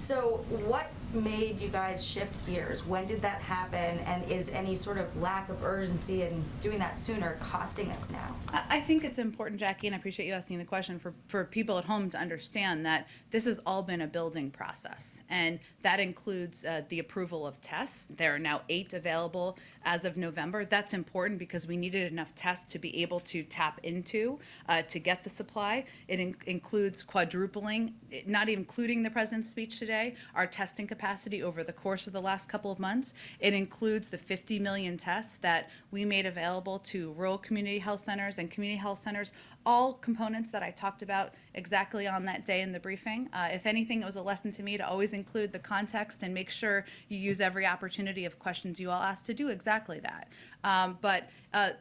So what made you guys shift gears? When did that happen? And is any sort of lack of urgency in doing that sooner costing us now? I think it's important, Jackie, and I appreciate you asking the question, for people at home to understand that this has all been a building process. And that includes the approval of tests. There are now 8 available as of November. That's important because we needed enough tests to be able to tap into to get the supply. It includes quadrupling, not including the president's speech today, our testing capacity over the course of the last couple of months. It includes the 50 million tests that we made available to rural community health centers and community health centers, all components that I talked about exactly on that day in the briefing. If anything, it was a lesson to me to always include the context and make sure you use every opportunity of questions you all asked to do exactly that. But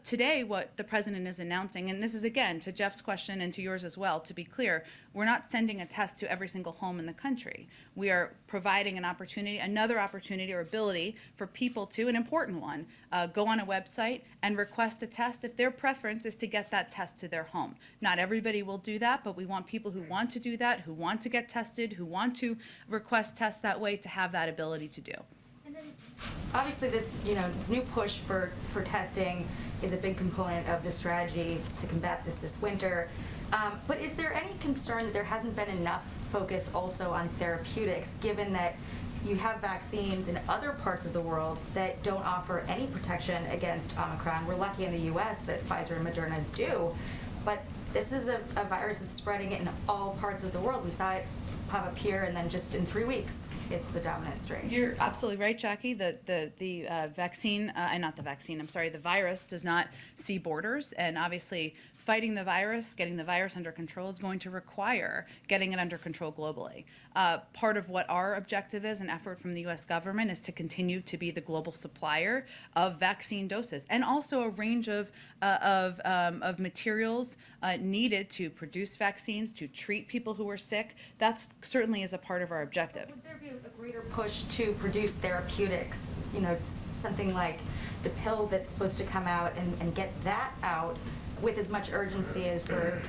today, what the president is announcing, and this is again to Jeff's question and to yours as well, to be clear, we're not sending a test to every single home in the country. We are providing an opportunity, another opportunity or ability for people to, an important one, go on a website and request a test if their preference is to get that test to their home. Not everybody will do that, but we want people who want to do that, who want to get tested, who want to request tests that way, to have that ability to do. And then, obviously, this new push for testing is a big component of the strategy to combat this winter. But is there any concern that there hasn't been enough focus also on therapeutics, given that you have vaccines in other parts of the world that don't offer any protection against Omicron? We're lucky in the U.S. that Pfizer and Moderna do, but this is a virus that's spreading in all parts of the world. We saw it pop up here, and then just in 3 weeks, it's the dominant strain. You're absolutely right, Jackie. The vaccine, not the vaccine, I'm sorry, the virus does not see borders, and obviously fighting the virus, getting the virus under control is going to require getting it under control globally. Part of what our objective is, an effort from the U.S. government, is to continue to be the global supplier of vaccine doses, and also a range of materials needed to produce vaccines, to treat people who are sick. That certainly is a part of our objective. Would there be a greater push to produce therapeutics? It's something like the pill that's supposed to come out and get that out with as much urgency as we're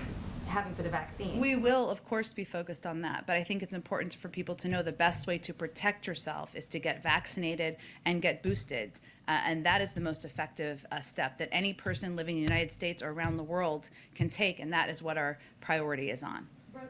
having for the vaccine. We will, of course, be focused on that, but I think it's important for people to know the best way to protect yourself is to get vaccinated and get boosted. And that is the most effective step that any person living in the United States or around the world can take, and that is what our priority is on.